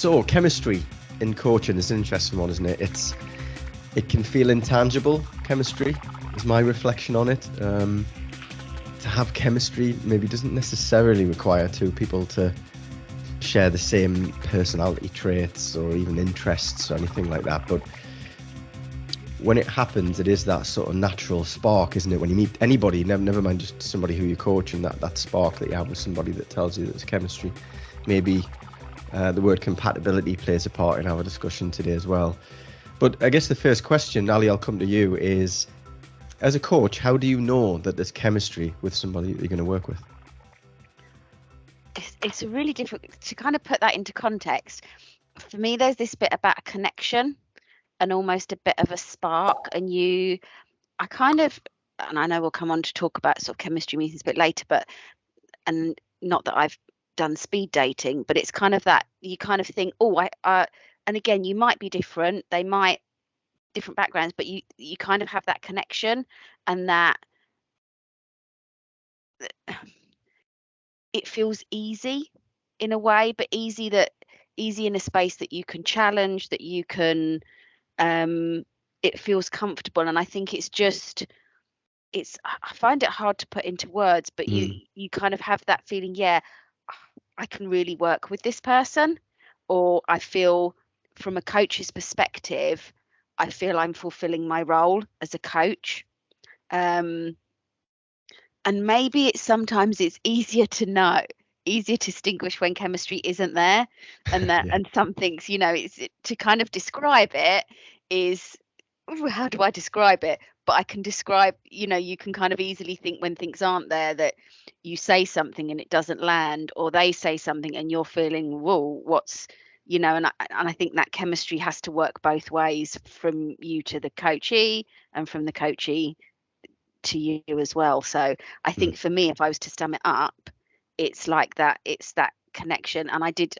So chemistry in coaching is an interesting one, isn't it? It can feel intangible. Chemistry is my reflection on it. To have chemistry maybe doesn't necessarily require two people to share the same personality traits or even interests or anything like that. But when it happens, it is that sort of natural spark, isn't it? When you meet anybody, never mind just somebody who you're coaching, that spark that you have with somebody that tells you that it's chemistry. Maybe the word compatibility plays a part in our discussion today as well. But I guess the first question, Ali, I'll come to you, is as a coach, how do you know that there's chemistry with somebody that you're going to work with? It's really difficult to kind of put that into context. For me, there's this bit about a connection and almost a bit of a spark. And I know we'll come on to talk about sort of chemistry meetings a bit later, and not that I've done speed dating, but it's kind of that you kind of think, and again, you might be different, different backgrounds, but you kind of have that connection, and that it feels easy in a way, but easy in a space that you can challenge, that you can, it feels comfortable. And I think I find it hard to put into words, but you kind of have that feeling, yeah, I can really work with this person, or I feel from a coach's perspective, I feel I'm fulfilling my role as a coach. And maybe sometimes it's easier to distinguish when chemistry isn't there, and that and some things, it's to kind of describe it is, how do I describe it? But I can describe, you can kind of easily think when things aren't there, that you say something and it doesn't land, or they say something and you're feeling, whoa, what's, and I think that chemistry has to work both ways, from you to the coachee and from the coachee to you as well. So I think for me, if I was to sum it up, it's like that. It's that connection. And I did,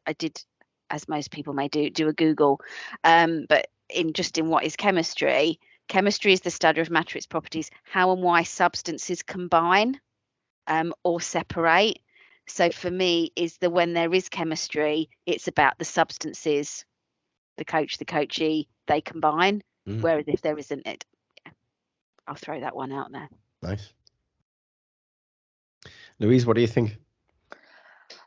as most people may do a Google, but in what is chemistry? Chemistry is the study of matter, its properties, how and why substances combine or separate. So for me, when there is chemistry, it's about the substances, the coach, the coachee, they combine. Whereas if there isn't, I'll throw that one out there. Nice. Louise, what do you think?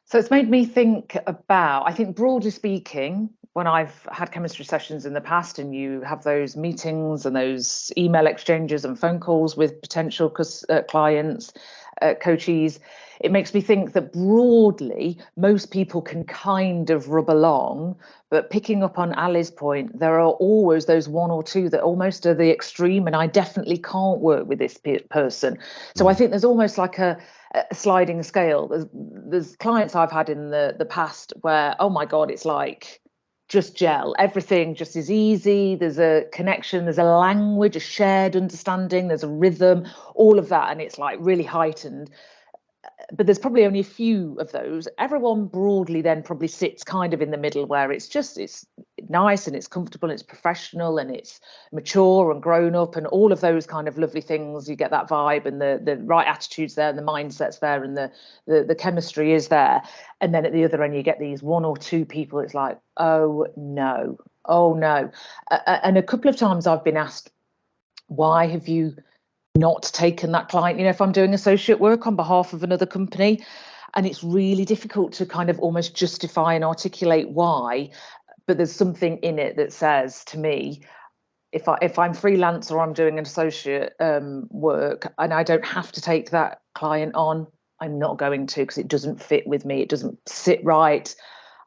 So it's made me think about, I think broadly speaking, when I've had chemistry sessions in the past and you have those meetings and those email exchanges and phone calls with potential clients, coachees, it makes me think that broadly, most people can kind of rub along. But picking up on Ali's point, there are always those one or two that almost are the extreme, and I definitely can't work with this person. So I think there's almost like a sliding scale. There's clients I've had in the past where, oh my God, it's like just gel. Everything just is easy. There's a connection, there's a language, a shared understanding, there's a rhythm, all of that. And it's like really heightened. But there's probably only a few of those. Everyone broadly then probably sits kind of in the middle, where it's nice and it's comfortable and it's professional and it's mature and grown up and all of those kind of lovely things. You get that vibe and the right attitudes there and the mindset's there and the chemistry is there. And then at the other end, you get these one or two people. It's like, oh no. And a couple of times I've been asked, why have you not taken that client, if I'm doing associate work on behalf of another company? And it's really difficult to kind of almost justify and articulate why, but there's something in it that says to me, if I'm freelance or I'm doing an associate work and I don't have to take that client on, I'm not going to, because it doesn't fit with me, it doesn't sit right.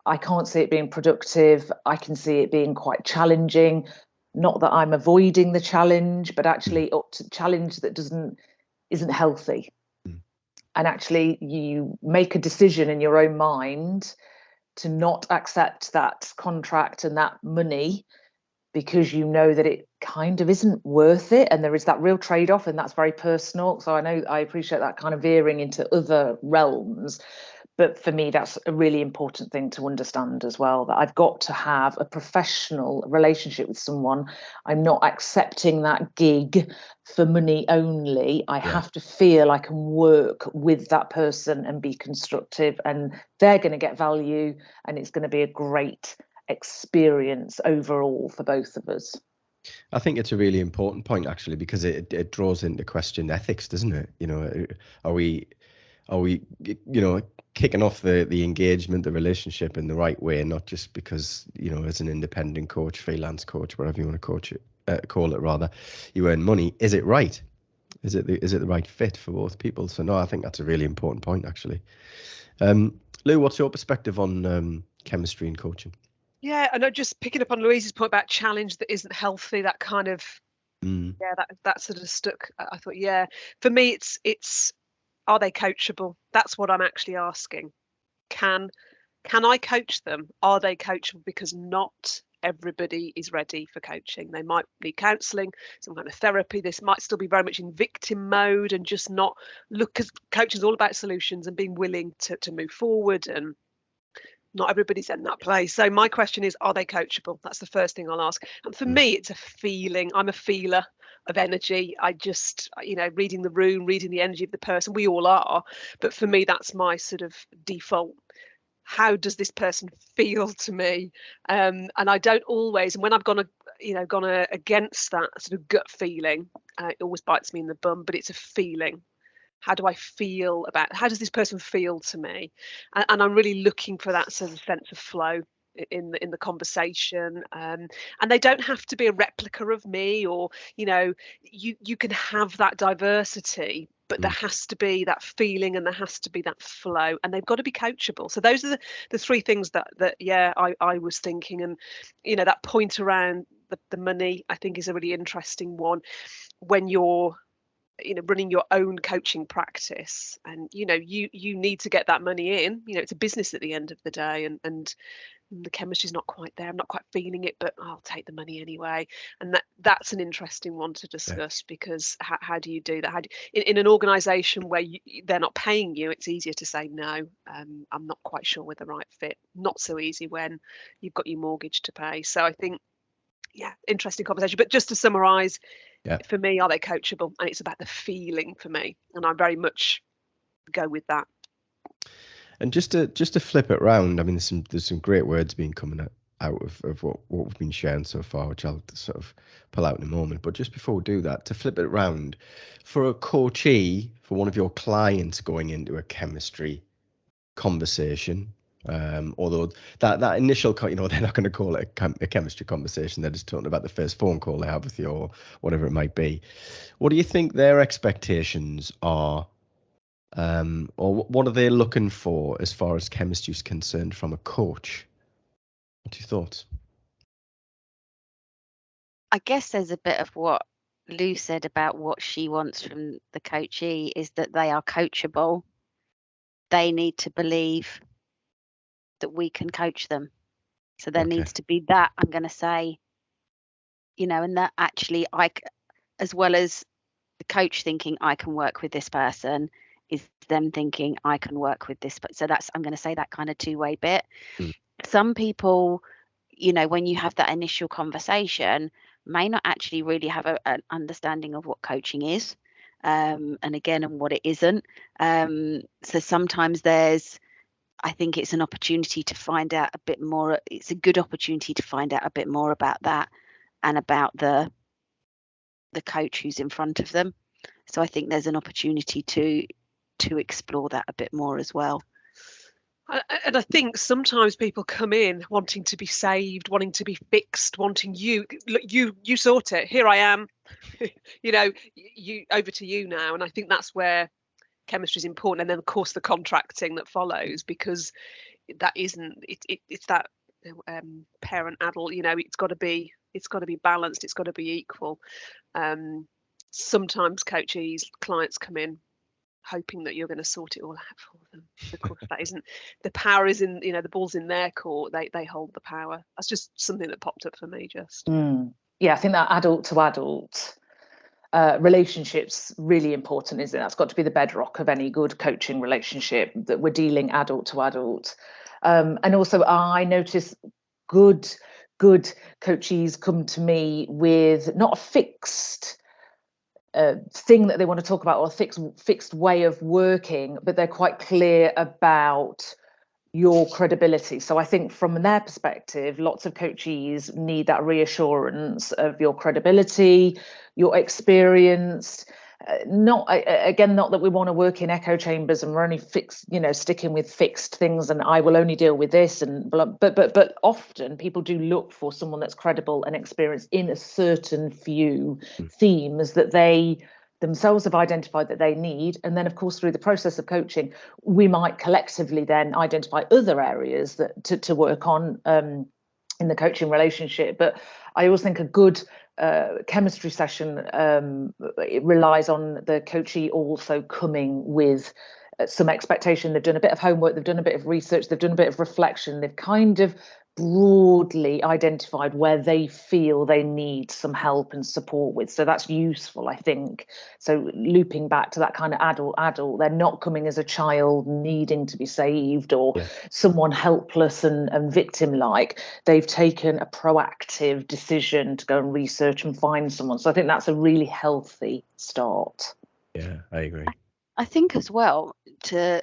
I can't see it being productive. I can see it being quite challenging. Not that I'm avoiding the challenge, but actually up to challenge that isn't healthy. And actually you make a decision in your own mind to not accept that contract and that money because you know that it kind of isn't worth it. And there is that real trade-off, and that's very personal. So I appreciate that kind of veering into other realms. But for me, that's a really important thing to understand as well, that I've got to have a professional relationship with someone. I'm not accepting that gig for money only. I have to feel I can work with that person and be constructive, and they're going to get value, and it's going to be a great experience overall for both of us. I think it's a really important point, actually, because it draws into question ethics, doesn't it? Are we kicking off the engagement, the relationship in the right way, not just because, as an independent coach, freelance coach, whatever you want to call it rather, you earn money. Is it right? Is it the right fit for both people? So no, I think that's a really important point, actually. Lou, what's your perspective on chemistry and coaching? Yeah, and I'm just picking up on Louise's point about challenge that isn't healthy, that kind of that sort of stuck. I thought, yeah, for me it's are they coachable? That's what I'm actually asking. Can I coach them? Are they coachable? Because not everybody is ready for coaching. They might need counselling, some kind of therapy. This might still be very much in victim mode and just not look, because coaching is all about solutions and being willing to move forward, and not everybody's in that place. So my question is, are they coachable? That's the first thing I'll ask. And for me, it's a feeling. I'm a feeler of energy. I just, reading the room, reading the energy of the person, we all are. But for me, that's my sort of default. How does this person feel to me? And I don't always, and when I've gone against that sort of gut feeling, it always bites me in the bum, but it's a feeling. How do I feel how does this person feel to me? And I'm really looking for that sort of sense of flow in the conversation. And they don't have to be a replica of me, or, you can have that diversity, but there has to be that feeling and there has to be that flow, and they've got to be coachable. So those are the three things that I was thinking. And, that point around the money, I think, is a really interesting one. When you're running your own coaching practice, and you need to get that money in, it's a business at the end of the day, and the chemistry's not quite there, I'm not quite feeling it, but I'll take the money anyway. And that's an interesting one to discuss, because how do you do that? In an organization where they're not paying you, it's easier to say no, I'm not quite sure we're the right fit. Not so easy when you've got your mortgage to pay. So I think, interesting conversation. But just to summarize, for me, are they coachable? And it's about the feeling for me, and I very much go with that. And just to flip it round, I mean, there's some great words being coming out of what we've been sharing so far, which I'll sort of pull out in a moment. But just before we do that, to flip it round, for a coachee, for one of your clients going into a chemistry conversation, although that initial, they're not going to call it a chemistry conversation. They're just talking about the first phone call they have with you, or whatever it might be. What do you think their expectations are? Or what are they looking for as far as chemistry is concerned from a coach? What's your thoughts? I guess there's a bit of what Lou said about what she wants from the coachee, is that they are coachable. They need to believe that we can coach them. So there needs to be that, I'm going to say, and that actually as well as the coach thinking I can work with this person, is them thinking I can work with this. But so I'm going to say that kind of two-way bit. Some people, when you have that initial conversation, may not actually really have an understanding of what coaching is, and what it isn't. So sometimes I think it's an opportunity to find out a bit more. It's a good opportunity to find out a bit more about that, and about the coach who's in front of them. So I think there's an opportunity to explore that a bit more as well. And I think sometimes people come in wanting to be saved, wanting to be fixed, wanting you sort it. Here I am, you over to you now. And I think that's where chemistry is important. And then of course the contracting that follows, because that isn't it's that parent adult. It's got to be balanced. It's got to be equal. Sometimes clients come in hoping that you're going to sort it all out for them. Of course, that isn't. The power is in, the ball's in their court. They hold the power. That's just something that popped up for me. Just I think that adult to adult relationship's really important, isn't it? That's got to be the bedrock of any good coaching relationship, that we're dealing adult to adult. And also, I notice good coachees come to me with not a fixed thing that they want to talk about, or a fixed way of working, but they're quite clear about your credibility. So I think from their perspective, lots of coachees need that reassurance of your credibility, your experience. Not that we want to work in echo chambers and we're only sticking with fixed things and I will only deal with this and blah, but often people do look for someone that's credible and experienced in a certain few themes that they themselves have identified that they need. And then, of course, through the process of coaching, we might collectively then identify other areas that to work on in the coaching relationship. But I always think a good chemistry session it relies on the coachee also coming with some expectation. They've done a bit of homework, they've done a bit of research, they've done a bit of reflection, they've kind of broadly identified where they feel they need some help and support with. So that's useful, I think. So looping back to that kind of adult, they're not coming as a child needing to be saved or someone helpless and victim-like. They've taken a proactive decision to go and research and find someone. So I think that's a really healthy start. Yeah, I agree. I think as well to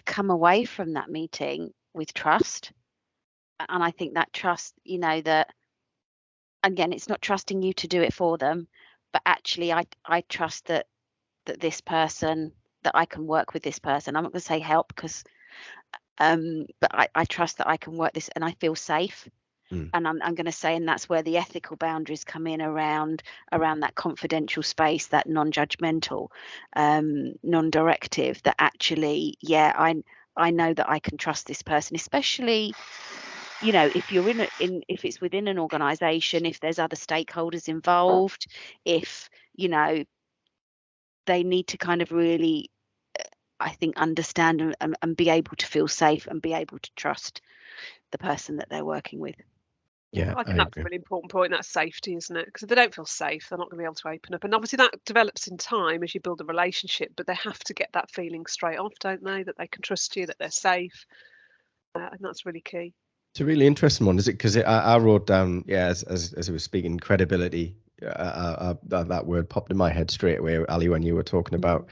come away from that meeting with trust. And I think that trust, that again, it's not trusting you to do it for them, but actually I trust that this person, that I can work with this person. I'm not going to say help because but I trust that I can work this and I feel safe. And I'm going to say, and that's where the ethical boundaries come in around that confidential space, that non-judgmental, non-directive, that actually, I know that I can trust this person, especially if you're if it's within an organization, if there's other stakeholders involved, if they need to kind of really, I think, understand and be able to feel safe and be able to trust the person that they're working with. Yeah, I think that's a really important point. That's safety, isn't it? Because if they don't feel safe, they're not going to be able to open up. And obviously that develops in time as you build a relationship, but they have to get that feeling straight off, don't they? That they can trust you, that they're safe. And that's really key. It's a really interesting one, is it? Because I wrote down, as I was speaking, credibility. That word popped in my head straight away, Ali, when you were talking about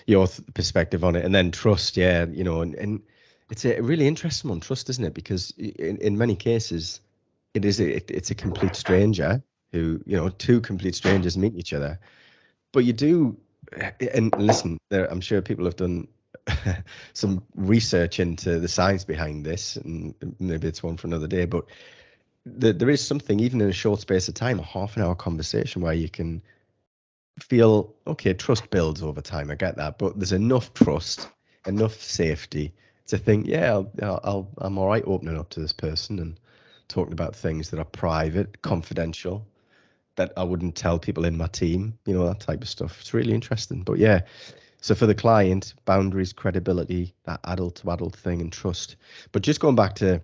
your perspective on it, and then trust. And it's a really interesting one, trust, isn't it? Because in many cases, it's a complete stranger who, two complete strangers meet each other, but you do, and listen, I'm sure people have done some research into the science behind this, and maybe it's one for another day, but there is something, even in a short space of time, a half an hour conversation, where you can feel, okay, trust builds over time, I get that, but there's enough trust, enough safety to think, I'm all right opening up to this person and talking about things that are private, confidential, that I wouldn't tell people in my team, that type of stuff. It's really interesting. But so for the client, boundaries, credibility, that adult to adult thing, and trust. But just going back to,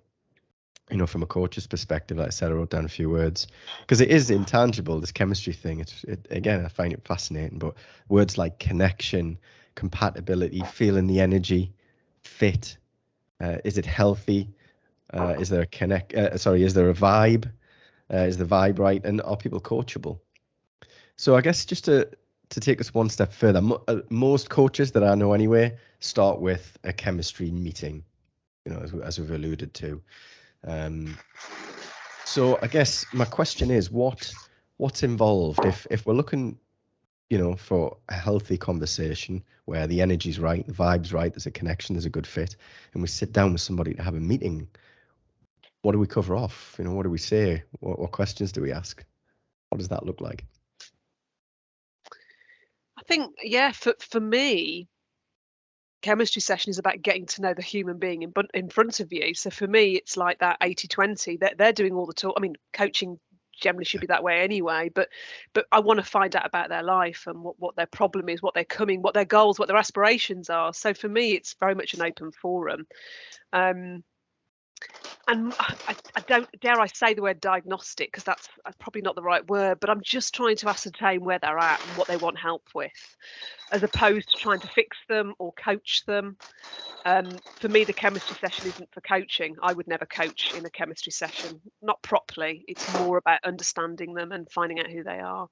from a coach's perspective, like I said, I wrote down a few words because it is intangible, this chemistry thing. Again, I find it fascinating, but words like connection, compatibility, feeling the energy, fit, is it healthy? Is there a is there a vibe? Is the vibe right? And are people coachable? So I guess just to take us one step further, most coaches that I know anyway start with a chemistry meeting, as we've alluded to. So I guess my question is, what's involved if we're looking, for a healthy conversation where the energy's right, the vibe's right, there's a connection, there's a good fit, and we sit down with somebody to have a meeting. What do we cover off? What do we say? What questions do we ask? What does that look like? I think, for me, chemistry session is about getting to know the human being in front of you. So for me, it's like that 80-20. They're doing all the talk. I mean, coaching generally should be that way anyway, but I want to find out about their life and what their problem is, what their goals, what their aspirations are. So for me, it's very much an open forum. And I don't dare I say the word diagnostic, because that's probably not the right word, but I'm just trying to ascertain where they're at and what they want help with, as opposed to trying to fix them or coach them. For me, the chemistry session isn't for coaching. I would never coach in a chemistry session, not properly. It's more about understanding them and finding out who they are.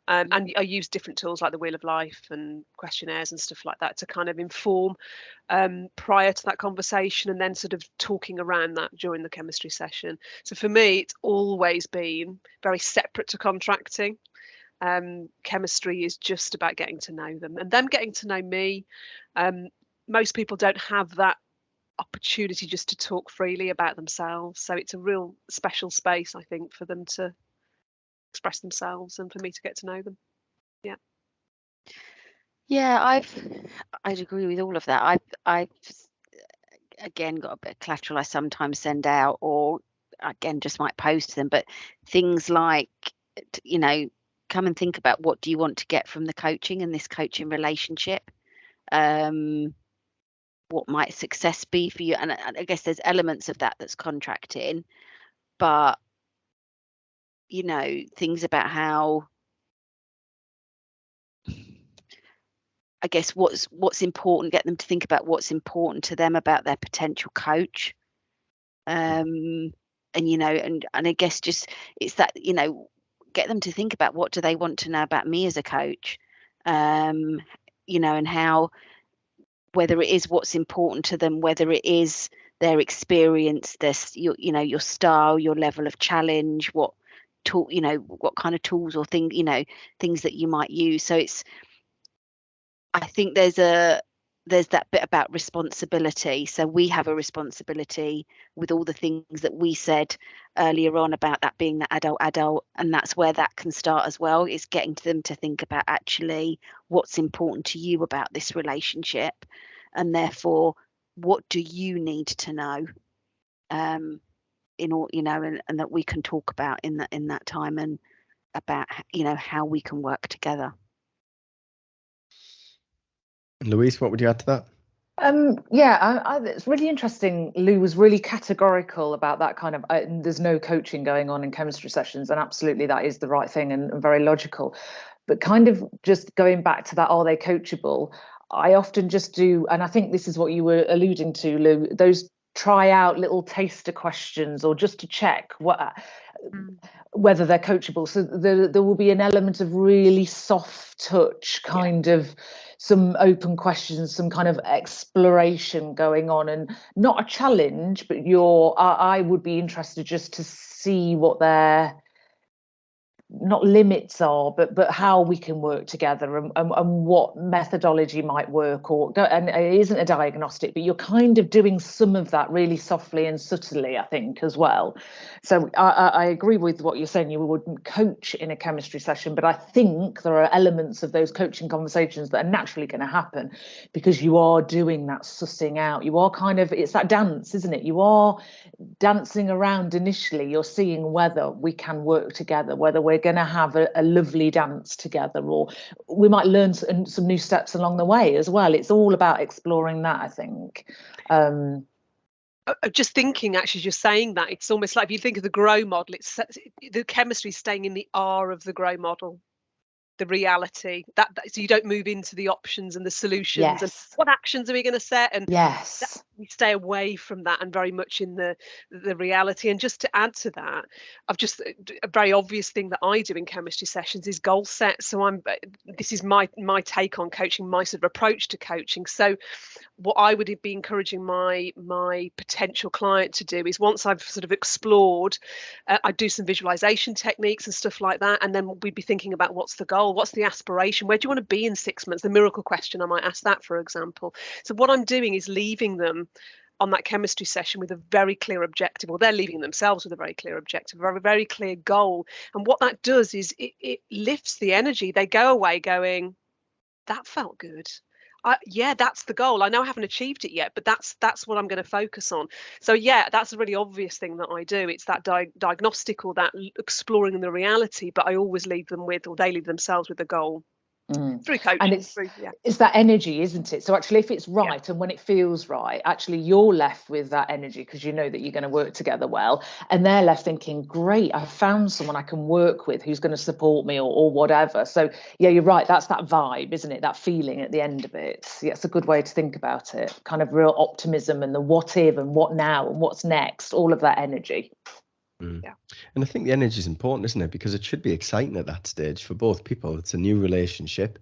And I use different tools like the Wheel of Life and questionnaires and stuff like that to kind of inform prior to that conversation, and then sort of talking around that during the chemistry session. So for me, it's always been very separate to contracting. Chemistry is just about getting to know them and them getting to know me. Most people don't have that opportunity just to talk freely about themselves, so it's a real special space, I think, for them to express themselves and for me to get to know them. I'd agree with all of that. I've again got a bit of collateral I sometimes send out, or again just might post them, but things like, come and think about, what do you want to get from the coaching and this coaching relationship? What might success be for you? And I guess there's elements of that that's contracting, but things about how, I guess, what's important, get them to think about what's important to them about their potential coach. And I guess just it's that, get them to think about, what do they want to know about me as a coach? And how, whether it is what's important to them, whether it is their experience, your style, your level of challenge, what kind of tools or things that you might use. So I think there's that bit about responsibility. So we have a responsibility with all the things that we said earlier on about that being the adult, and that's where that can start as well, is getting them to think about actually what's important to you about this relationship, and therefore what do you need to know in all, and that we can talk about in that time, and about how we can work together. Louise, what would you add to that? It's really interesting. Lou was really categorical about that kind of, there's no coaching going on in chemistry sessions, and absolutely that is the right thing and very logical. But kind of just going back to that, are they coachable? I often just do, and I think this is what you were alluding to, Lou, those try out little taster questions, or just to check whether they're coachable. So there will be an element of really soft touch, kind of some open questions, some kind of exploration going on, and not a challenge, but I would be interested just to see what their not limits are, but how we can work together, and what methodology might work, and it isn't a diagnostic, but you're kind of doing some of that really softly and subtly, I think, as well. So I agree with what you're saying. You wouldn't coach in a chemistry session, but I think there are elements of those coaching conversations that are naturally going to happen, because you are doing that sussing out. You are it's that dance, isn't it? You are dancing around initially. You're seeing whether we can work together, whether we're going to have a lovely dance together, or we might learn some new steps along the way as well. It's all about exploring that, I think. Just thinking, actually, just saying that, it's almost like, if you think of the grow model, the chemistry staying in the R of the grow model, the reality, that so you don't move into the options and the solutions, and what actions are we going to set, and we stay away from that, and very much in the reality. And just to add to that, a very obvious thing that I do in chemistry sessions is goal set. So this is my take on coaching, my sort of approach to coaching. So what I would be encouraging my potential client to do is, once I've sort of explored, I do some visualization techniques and stuff like that, and then we'd be thinking about, what's the goal, what's the aspiration, where do you want to be in 6 months? The miracle question, I might ask that, for example. So what I'm doing is leaving them on that chemistry session with a very clear objective, or they're leaving themselves with a very clear objective, or a very clear goal. And what that does is it lifts the energy. They go away going, that felt good. That's the goal. I know I haven't achieved it yet, but that's what I'm going to focus on. So that's a really obvious thing that I do. It's that diagnostic, or that exploring the reality, but I always leave them with, or they leave themselves with, a goal. Through coaching, and it's that energy, isn't it? So actually, if it's right, and when it feels right, actually you're left with that energy, because you know that you're going to work together well, and they're left thinking, great, I've found someone I can work with who's going to support me, or whatever. So you're right, that's that vibe, isn't it? That feeling at the end of it. It's a good way to think about it, kind of real optimism, and the what if, and what now, and what's next, all of that energy. Yeah. And I think the energy is important, isn't it? Because it should be exciting at that stage for both people. It's a new relationship.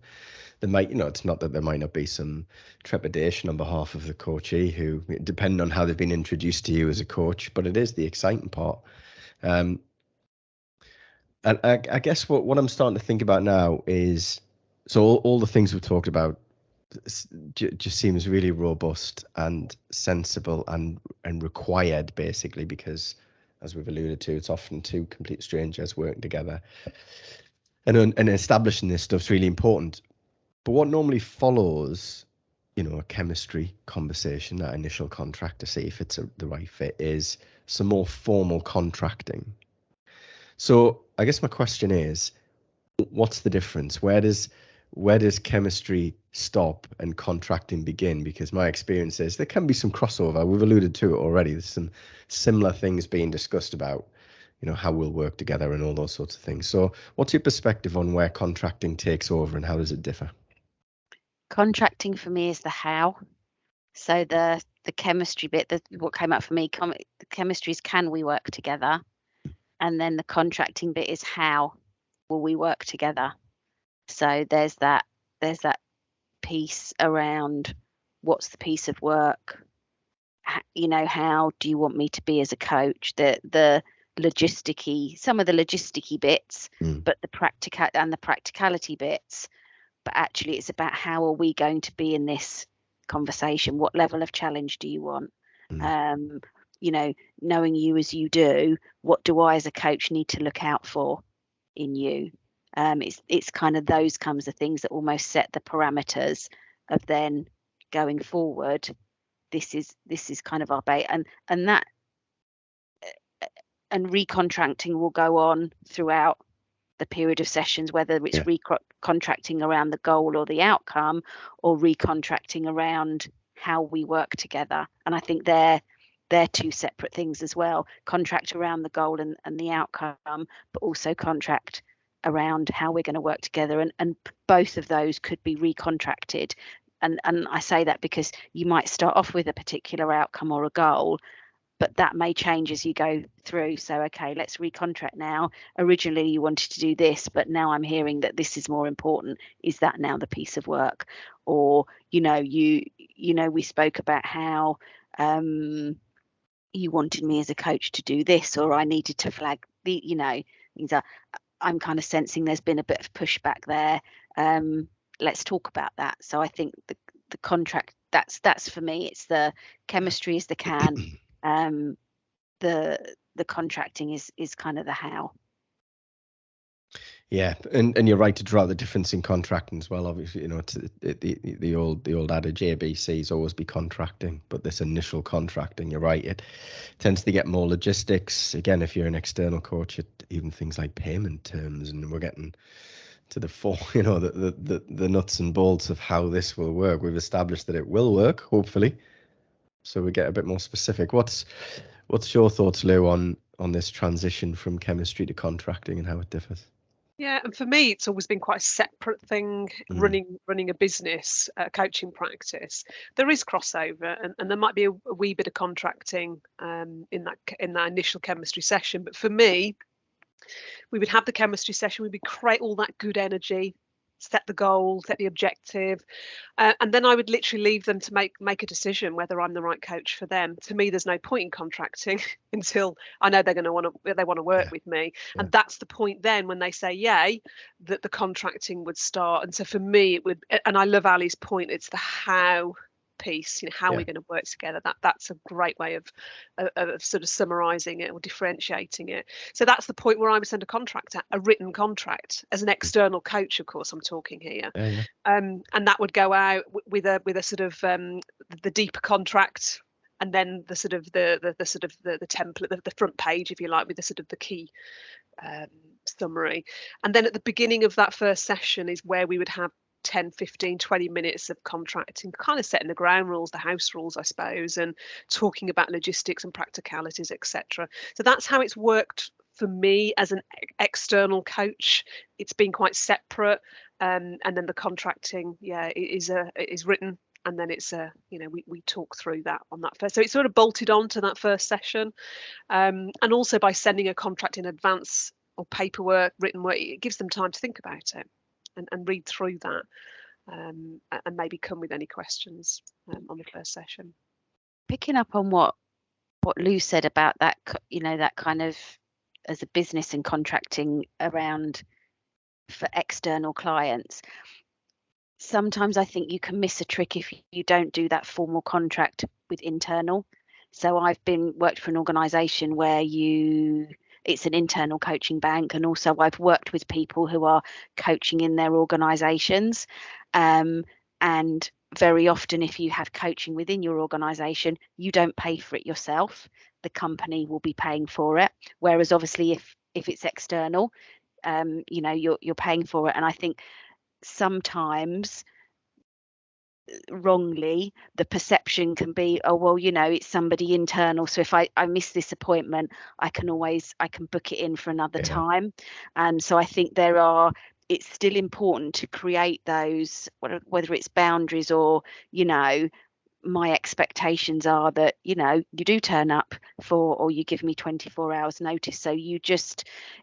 There might, it's not that there might not be some trepidation on behalf of the coachee who, depending on how they've been introduced to you as a coach, but it is the exciting part. And I guess what I'm starting to think about now is, so all the things we've talked about just seems really robust and sensible and required, basically, because as we've alluded to, it's often two complete strangers working together, and establishing this stuff's really important. But what normally follows, a chemistry conversation, that initial contract to see if it's the right fit, is some more formal contracting. So I guess my question is, what's the difference? Where does chemistry stop and contracting begin? Because my experience is there can be some crossover. We've alluded to it already. There's some similar things being discussed about, how we'll work together and all those sorts of things. So what's your perspective on where contracting takes over and how does it differ? Contracting for me is the how. So the chemistry bit, what came up for me, the chemistry is, can we work together? And then the contracting bit is, how will we work together? So there's that piece around, what's the piece of work? How do you want me to be as a coach? The logisticy, some of the logisticy bits, but the practicality bits. But actually, it's about, how are we going to be in this conversation? What level of challenge do you want? Knowing you as you do, what do I as a coach need to look out for in you? It's kind of those kinds of things that almost set the parameters of then going forward. This is kind of our bait, and that and recontracting will go on throughout the period of sessions, whether it's recontracting around the goal or the outcome, or recontracting around how we work together. And I think they're two separate things as well. Contract around the goal and the outcome, but also contract around how we're going to work together. And both of those could be recontracted. And I say that because you might start off with a particular outcome or a goal, but that may change as you go through. So, okay, let's recontract now. Originally you wanted to do this, but now I'm hearing that this is more important. Is that now the piece of work? Or, we spoke about how you wanted me as a coach to do this, or I needed to flag the, things are, I'm kind of sensing there's been a bit of pushback there. Let's talk about that. So I think the contract, that's for me, it's the chemistry is the can. The contracting is kind of the how. Yeah, and you're right to draw the difference in contracting as well. Obviously, it's the old adage, ABCs always be contracting, but this initial contracting, you're right, it tends to get more logistics. Again, if you're an external coach, even things like payment terms, and we're getting to the nuts and bolts of how this will work. We've established that it will work, hopefully. So we get a bit more specific. What's your thoughts, Lou, on this transition from chemistry to contracting and how it differs? Yeah, and for me, it's always been quite a separate thing. Running a business, coaching practice. There is crossover, and there might be a wee bit of contracting in that initial chemistry session. But for me, we would have the chemistry session. We would create all that good energy, set the goal, set the objective, and then I would literally leave them to make a decision whether I'm the right coach for them. To me, there's no point in contracting until I know they want to work with me, and that's the point then when they say yay, that the contracting would start. And so for me, it would, and I love Ali's point, it's the how piece, how we're going to work together. That's a great way of sort of summarizing it or differentiating it. So that's the point where I would send a contract out, a written contract, as an external coach, of course I'm talking here. And that would go out with a sort of the deeper contract, and then the sort of the template, the front page, if you like, with the sort of the key summary. And then at the beginning of that first session is where we would have 10, 15, 20 minutes of contracting, kind of setting the ground rules, the house rules, I suppose, and talking about logistics and practicalities, etc. So that's how it's worked for me as an external coach. It's been quite separate, and then the contracting, is written and then it's we talk through that on that first. So it's sort of bolted on to that first session, and also by sending a contract in advance or paperwork, written work, it gives them time to think about it and read through that, and maybe come with any questions on the first session. Picking up on what Lou said about that, that kind of as a business and contracting around for external clients. Sometimes I think you can miss a trick if you don't do that formal contract with internal. So I've worked for an organisation where it's an internal coaching bank, and also I've worked with people who are coaching in their organisations, and very often if you have coaching within your organisation, you don't pay for it yourself. The company will be paying for it, whereas obviously if it's external, you're paying for it. And I think sometimes wrongly the perception can be, oh well, it's somebody internal, so if I miss this appointment, I can book it in for another time. And so I think it's still important to create those, whether it's boundaries or my expectations are that you do turn up or you give me 24 hours notice. So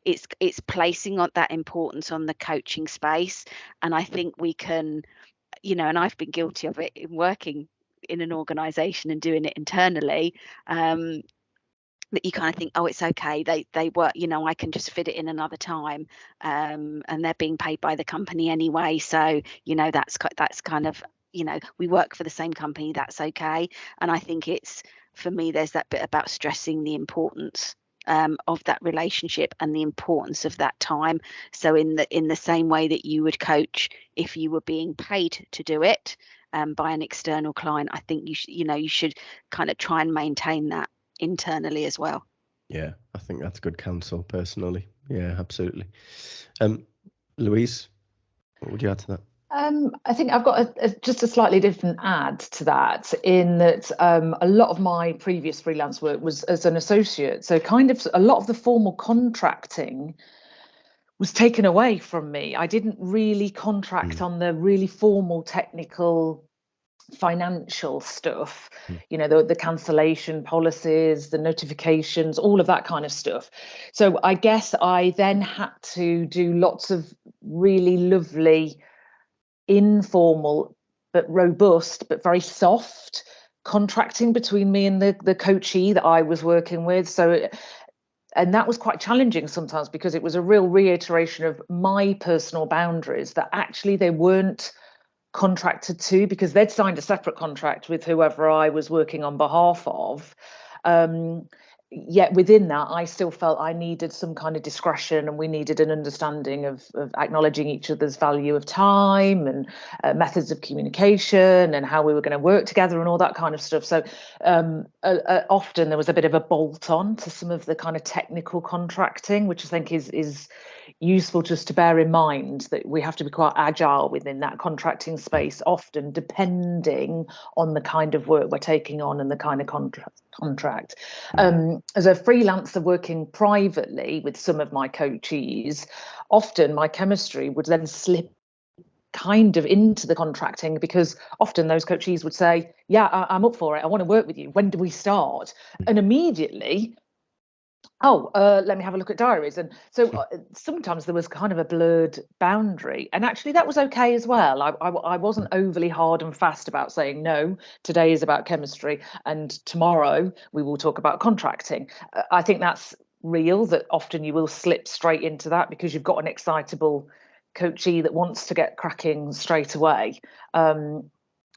it's placing on that importance on the coaching space. And I think we can, and I've been guilty of it in working in an organization and doing it internally, that you kind of think, oh, it's okay, they work, I can just fit it in another time, and they're being paid by the company anyway, so that's kind of, we work for the same company, that's okay. And I think for me, there's that bit about stressing the importance of that relationship and the importance of that time. So in the same way that you would coach if you were being paid to do it by an external client, I think you should kind of try and maintain that internally as well. Yeah, I think that's good counsel personally. Yeah, absolutely. Louise, what would you add to that? I think I've got just a slightly different add to that, in that a lot of my previous freelance work was as an associate. So kind of a lot of the formal contracting was taken away from me. I didn't really contract on the really formal technical financial stuff, the cancellation policies, the notifications, all of that kind of stuff. So I guess I then had to do lots of really lovely informal but robust but very soft contracting between me and the coachee that I was working with. And that was quite challenging sometimes, because it was a real reiteration of my personal boundaries that actually they weren't contracted to, because they'd signed a separate contract with whoever I was working on behalf of. Yet within that, I still felt I needed some kind of discretion, and we needed an understanding of acknowledging each other's value of time and methods of communication and how we were going to work together and all that kind of stuff. So often there was a bit of a bolt on to some of the kind of technical contracting, which I think is useful just to bear in mind, that we have to be quite agile within that contracting space, often depending on the kind of work we're taking on and the kind of contract. As a freelancer working privately with some of my coachees, often my chemistry would then slip kind of into the contracting, because often those coachees would say, yeah, I'm up for it, I want to work with you, when do we start? And immediately, let me have a look at diaries. And so sometimes there was kind of a blurred boundary, and actually that was okay as well. I wasn't overly hard and fast about saying, no, today is about chemistry and tomorrow we will talk about contracting. I think that's real, that often you will slip straight into that because you've got an excitable coachee that wants to get cracking straight away.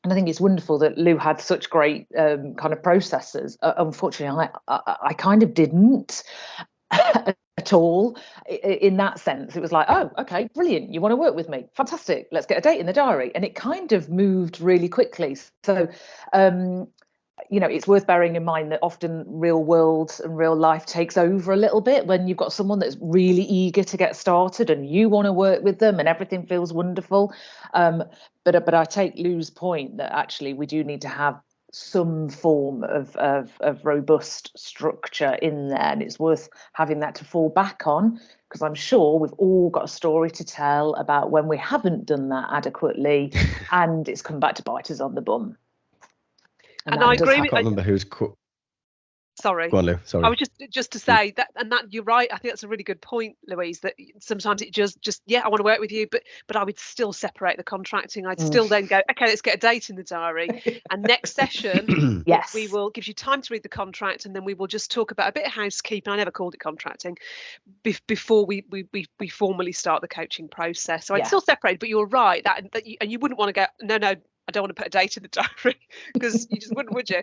And I think it's wonderful that Lou had such great kind of processes. Unfortunately, I kind of didn't at all in that sense. It was like, oh, okay, brilliant. You want to work with me? Fantastic. Let's get a date in the diary. And it kind of moved really quickly. So, it's worth bearing in mind that often real world and real life takes over a little bit when you've got someone that's really eager to get started and you want to work with them and everything feels wonderful. But I take Lou's point that actually we do need to have some form of robust structure in there, and it's worth having that to fall back on because I'm sure we've all got a story to tell about when we haven't done that adequately and it's come back to bite us on the bum. And I agree. I can't remember who's. Sorry. Go on, Lou. Sorry. I was just to say that, and that you're right. I think that's a really good point, Louise. That sometimes it just I want to work with you, but I would still separate the contracting. I'd still then go, okay, let's get a date in the diary, and next session, yes, we will give you time to read the contract, and then we will just talk about a bit of housekeeping. I never called it contracting before we formally start the coaching process. So I'd still separate, but you're right and you wouldn't want to go, no. I don't want to put a date in the diary because you just wouldn't, would you?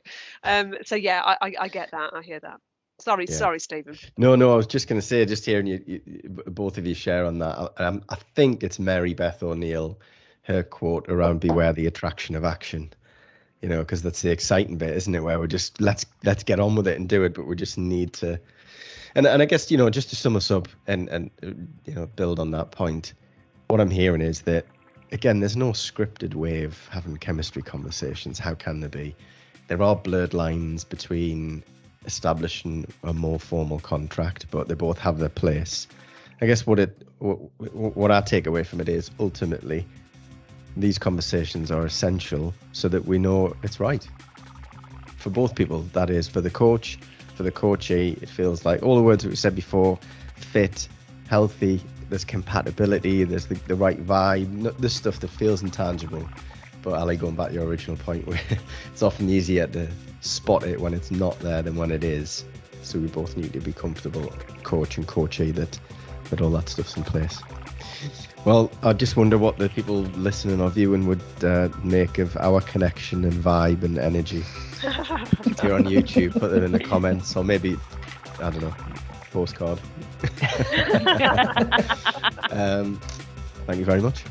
So yeah, I get that. I hear that. Sorry, Stephen. No, I was just going to say, just hearing you both of you share on that. I think it's Mary Beth O'Neill, her quote around "Beware the attraction of action." You know, because that's the exciting bit, isn't it? Where we're just let's get on with it and do it, but we just need to. And I guess, you know, just to sum us up and you know, build on that point, what I'm hearing is that, again, there's no scripted way of having chemistry conversations. How can there be? There are blurred lines between establishing a more formal contract, but they both have their place. I guess what I take away from it is, ultimately, these conversations are essential so that we know it's right for both people. That is, for the coach, for the coachee. It feels like all the words that we said before: fit, healthy. There's compatibility, there's the right vibe, this stuff that feels intangible. But Ali, going back to your original point, where it's often easier to spot it when it's not there than when it is. So we both need to be comfortable, coach and coachee, that all that stuff's in place. Well, I just wonder what the people listening or viewing would make of our connection and vibe and energy. If you're on YouTube, put them in the comments, or maybe, I don't know, postcard. Thank you very much.